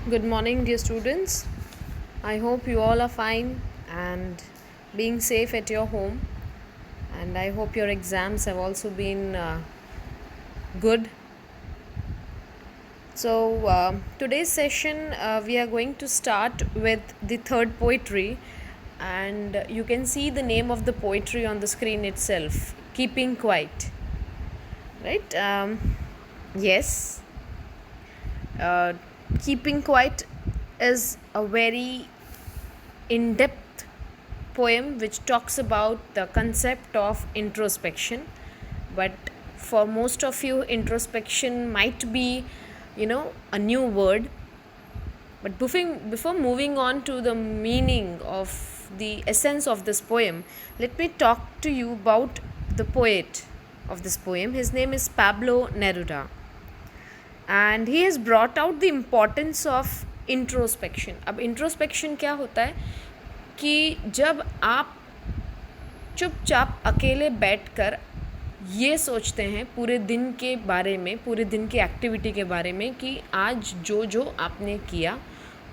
Good morning, dear students. I hope you all are fine and being safe at your home. And I hope your exams have also been good. So, today's session we are going to start with the third poetry, and you can see the name of the poetry on the screen itself, Keeping Quiet. Right? Yes, uh, Keeping Quiet is a very in depth poem which talks about the concept of introspection. But for most of you, introspection might be, a new word. But before moving on to the meaning of the essence of this poem, let me talk to you about the poet of this poem. His name is Pablo Neruda, and he has brought out the importance of introspection. अब introspection क्या होता है कि जब आप चुपचाप अकेले बैठकर ये सोचते हैं पूरे दिन के बारे में, पूरे दिन की एक्टिविटी के बारे में कि आज जो जो आपने किया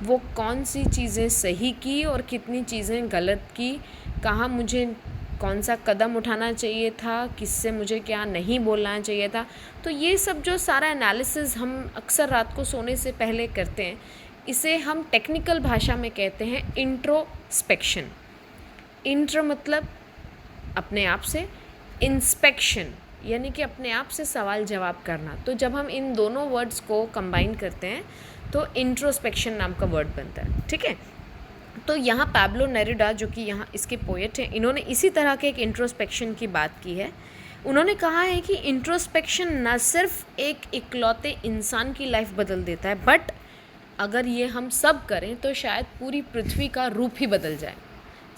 वो कौन सी चीज़ें सही की और कितनी चीज़ें गलत की, कहाँ मुझे कौन सा कदम उठाना चाहिए था, किससे मुझे क्या नहीं बोलना चाहिए था. तो ये सब जो सारा एनालिसिस हम अक्सर रात को सोने से पहले करते हैं, इसे हम टेक्निकल भाषा में कहते हैं इंट्रोस्पेक्शन. इंट्रो मतलब अपने आप से, इंस्पेक्शन यानी कि अपने आप से सवाल जवाब करना. तो जब हम इन दोनों वर्ड्स को कंबाइन करते हैं तो इंट्रोस्पेक्शन नाम का वर्ड बनता है. ठीक है. तो यहाँ पैब्लो नेरुडा जो कि यहाँ इसके पोएट हैं, इन्होंने इसी तरह के एक इंट्रोस्पेक्शन की बात की है. उन्होंने कहा है कि इंट्रोस्पेक्शन न सिर्फ एक इकलौते इंसान की लाइफ बदल देता है, बट अगर ये हम सब करें तो शायद पूरी पृथ्वी का रूप ही बदल जाए.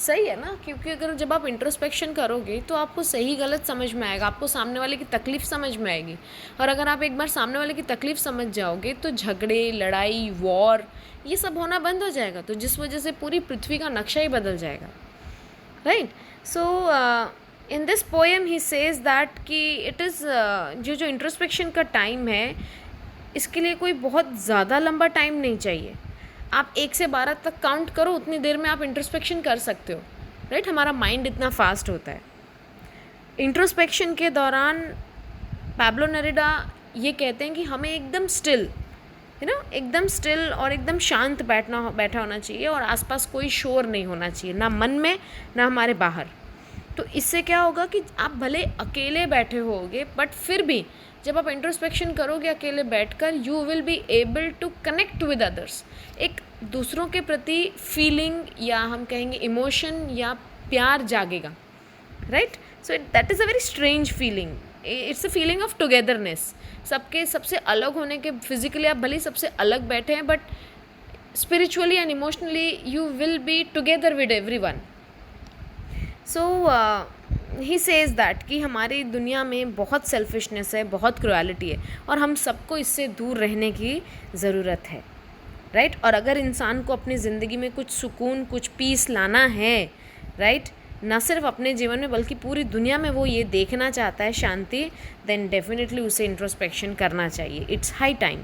सही है ना? क्योंकि अगर जब आप इंट्रोस्पेक्शन करोगे तो आपको सही गलत समझ में आएगा, आपको सामने वाले की तकलीफ़ समझ में आएगी. और अगर आप एक बार सामने वाले की तकलीफ़ समझ जाओगे तो झगड़े, लड़ाई, वॉर ये सब होना बंद हो जाएगा. तो जिस वजह से पूरी पृथ्वी का नक्शा ही बदल जाएगा. Right. So in this poem he says that कि इट इज़ जो इंट्रोस्पेक्शन का टाइम है, इसके लिए कोई बहुत ज़्यादा लंबा टाइम नहीं चाहिए. आप 1 से 12 तक काउंट करो, उतनी देर में आप इंट्रोस्पेक्शन कर सकते हो. राइट. हमारा माइंड इतना फास्ट होता है. इंट्रोस्पेक्शन के दौरान पैब्लो नेरुडा ये कहते हैं कि हमें एकदम स्टिल, एकदम स्टिल और एकदम शांत बैठा होना चाहिए और आसपास कोई शोर नहीं होना चाहिए, ना मन में ना हमारे बाहर. तो इससे क्या होगा कि आप भले अकेले बैठे होगे, बट फिर भी जब आप इंट्रोस्पेक्शन करोगे अकेले बैठकर, you will be able to connect with others. एक दूसरों के प्रति फीलिंग या हम कहेंगे इमोशन या प्यार जागेगा. Right. So that is a very strange feeling. It's a feeling of togetherness. सबके सबसे अलग होने के, फिजिकली आप भले सबसे अलग बैठे हैं, but spiritually and emotionally you will be together with everyone. So he says that कि हमारी दुनिया में बहुत सेल्फिशनेस है, बहुत क्रुएलिटी है और हम सबको इससे दूर रहने की ज़रूरत है. राइट. और अगर इंसान को अपनी ज़िंदगी में कुछ सुकून, कुछ पीस लाना है, राइट, ना सिर्फ अपने जीवन में बल्कि पूरी दुनिया में वो ये देखना चाहता है शांति, देन डेफिनेटली उसे इंट्रोस्पेक्शन करना चाहिए. It's high time.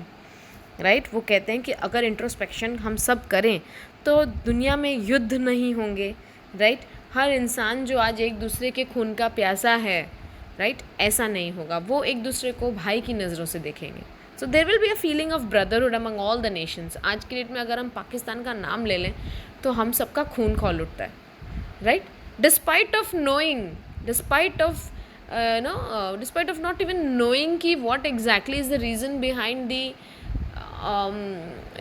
राइट. वो कहते हैं कि अगर इंट्रोस्पेक्शन हम सब करें तो दुनिया में युद्ध नहीं होंगे. राइट. हर इंसान जो आज एक दूसरे के खून का प्यासा है, राइट, ऐसा नहीं होगा. वो एक दूसरे को भाई की नज़रों से देखेंगे. So there will be a feeling of brotherhood among all the nations. आज के डेट में अगर हम पाकिस्तान का नाम ले लें तो हम सबका खून खौल उठता है. Right. Despite of knowing, despite of not even knowing कि what exactly is the reason behind the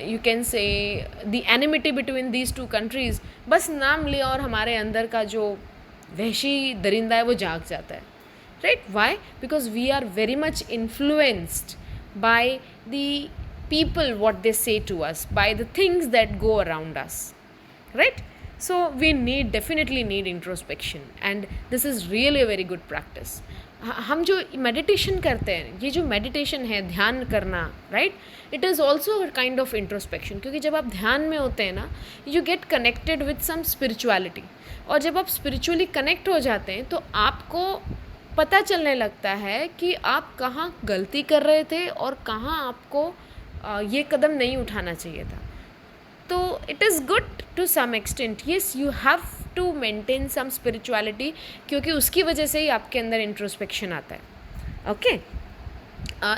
you can say the enmity between these two countries. बस नाम लिया और हमारे अंदर का जो वहशी दरिंदा है वो जाग जाता है. Right. Why? Because we are very much influenced by the people, what they say to us, by the things that go around us. Right. So we definitely need introspection and this is really a very good practice. हम जो meditation करते हैं, ये जो meditation है, ध्यान करना, right, it is also kind of introspection. क्योंकि जब आप ध्यान में होते हैं ना, you get connected with some spirituality. और जब आप स्पिरिचुअली कनेक्ट हो जाते हैं तो आपको पता चलने लगता है कि आप कहाँ गलती कर रहे थे और कहाँ आपको ये कदम नहीं उठाना चाहिए था. तो it is good to some extent. Yes, you have to maintain some spirituality, क्योंकि उसकी वजह से ही आपके अंदर इंट्रोस्पेक्शन आता है. ओके.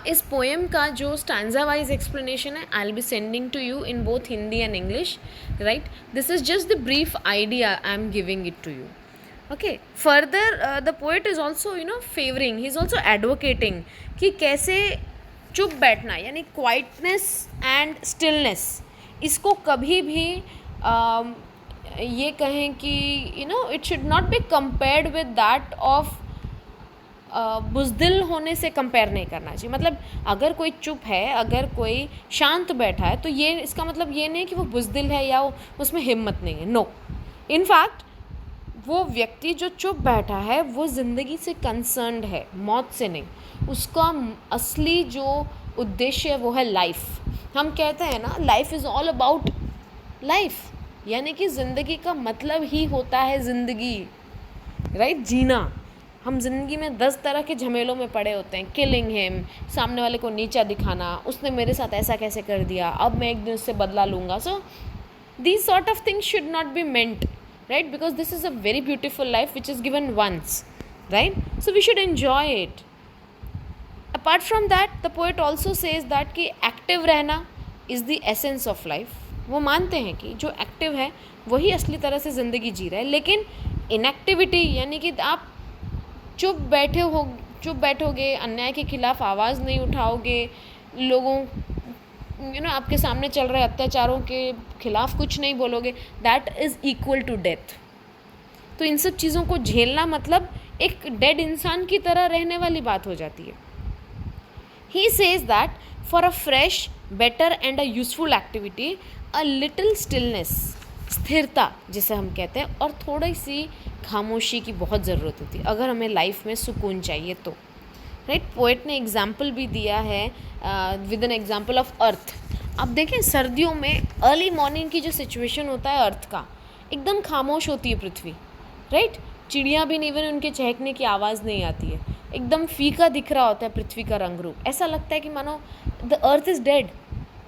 इस पोएम का जो स्टैंजा वाइज एक्सप्लेनेशन है, I will be sending to you in both Hindi and English, right. This is just the brief idea I am giving it to you. Okay. Further the poet is also favouring, he is also advocating कि कैसे चुप बैठना यानी quietness and stillness, इसको कभी भी ये कहें कि it should not be compared with that of बुज़दिल होने से कंपेयर नहीं करना चाहिए. मतलब अगर कोई चुप है, अगर कोई शांत बैठा है, तो ये इसका मतलब ये नहीं कि वो बुज़दिल है या उसमें हिम्मत नहीं है. नो, इनफैक्ट वो व्यक्ति जो चुप बैठा है वो ज़िंदगी से कंसर्न्ड है, मौत से नहीं. उसका असली जो उद्देश्य है वो है लाइफ. हम कहते हैं ना, life is all about life, यानी कि ज़िंदगी का मतलब ही होता है ज़िंदगी, राइट, जीना. हम ज़िंदगी में 10 तरह के झमेलों में पड़े होते हैं. किलिंग हिम, सामने वाले को नीचा दिखाना, उसने मेरे साथ ऐसा कैसे कर दिया, अब मैं एक दिन उससे बदला लूँगा. So these sort of things should not B meant, right, because this is a very beautiful life which is given once, right, so we should enjoy it. Apart from that, the poet also says that कि active रहना is the essence of life. वो मानते हैं कि जो active है वही असली तरह से ज़िंदगी जी रहा है. लेकिन इनएक्टिविटी यानी कि आप चुप बैठोगे, अन्याय के खिलाफ आवाज़ नहीं उठाओगे, लोगों आपके सामने चल रहे अत्याचारों के खिलाफ कुछ नहीं बोलोगे, that is equal to death. तो इन सब चीज़ों को झेलना मतलब एक डेड इंसान की तरह रहने वाली बात हो जाती है. He says that for a fresh, better and a useful activity, a little stillness, स्थिरता जिसे हम कहते हैं, और थोड़ी सी खामोशी की बहुत ज़रूरत होती है अगर हमें लाइफ में सुकून चाहिए तो, राइट. पोएट ने एग्जाम्पल भी दिया है with an example of earth. अब देखें, सर्दियों में अर्ली मॉर्निंग की जो सिचुएशन होता है अर्थ का, एकदम खामोश होती है पृथ्वी, राइट. चिड़ियाँ भी इवन उनके चहकने की आवाज़ नहीं आती है, एकदम फीका दिख रहा होता है पृथ्वी का रंग रूप. ऐसा लगता है कि मानो the earth is dead.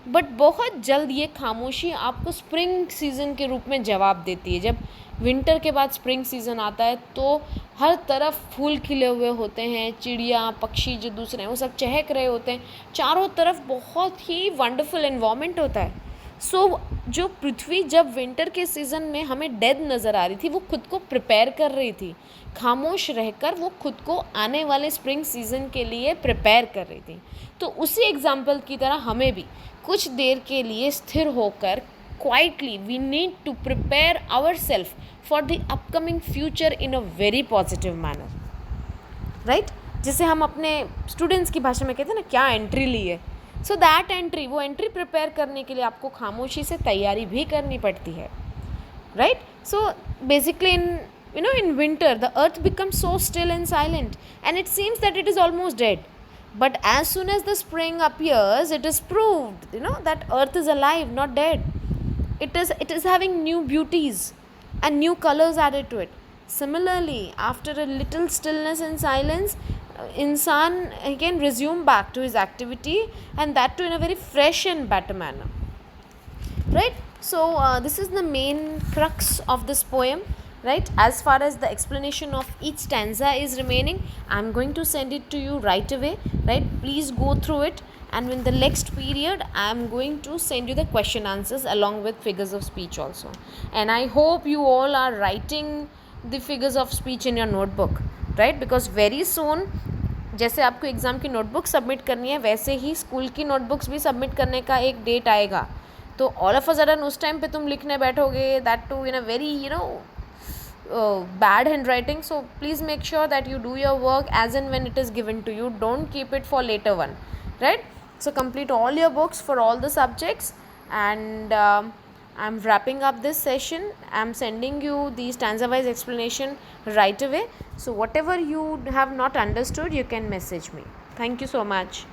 But बहुत जल्द ये खामोशी आपको स्प्रिंग सीज़न के रूप में जवाब देती है. जब विंटर के बाद स्प्रिंग सीज़न आता है तो हर तरफ फूल खिले हुए होते हैं, चिड़िया पक्षी जो दूसरे हैं वो सब चहक रहे होते हैं, चारों तरफ बहुत ही वंडरफुल एनवायरनमेंट होता है. सो जो पृथ्वी जब विंटर के सीज़न में हमें डेड नज़र आ रही थी, वो खुद को प्रिपेयर कर रही थी. खामोश रहकर वो खुद को आने वाले स्प्रिंग सीज़न के लिए प्रिपेयर कर रही थी. तो उसी एग्जाम्पल की तरह हमें भी कुछ देर के लिए स्थिर होकर quietly we need to prepare ourselves for the upcoming future in a very positive manner, right. जैसे हम अपने स्टूडेंट्स की भाषा में कहते हैं ना, क्या एंट्री ली है. सो दैट एंट्री, वो एंट्री प्रिपेयर करने के लिए आपको खामोशी से तैयारी भी करनी पड़ती है, right. So basically in winter the earth becomes so still and silent and it seems that it is almost dead. But as soon as the spring appears, it is proved that earth is alive, not dead. It is having new beauties and new colors added to it. Similarly, after a little stillness and silence, insan can resume back to his activity, and that too in a very fresh and better manner, right. So this is the main crux of this poem, right. As far as the explanation of each stanza is remaining, I'm going to send it to you right away, right. Please go through it, and in the next period I'm going to send you the question answers along with figures of speech also. And I hope you all are writing the figures of speech in your notebook, right, because very soon जैसे आपको exam की notebook submit करनी है, वैसे ही school की notebooks भी submit करने का एक डेट आएगा. तो ऑल ऑफ अ सडन उस टाइम पे तुम लिखने बैठोगे, that too in a very bad handwriting. So please make sure that you do your work as and when it is given to you. Don't keep it for later one, right. So complete all your books for all the subjects, and I'm wrapping up this session. I'm sending you the stanza wise explanation right away. So whatever you have not understood, you can message me. Thank you so much.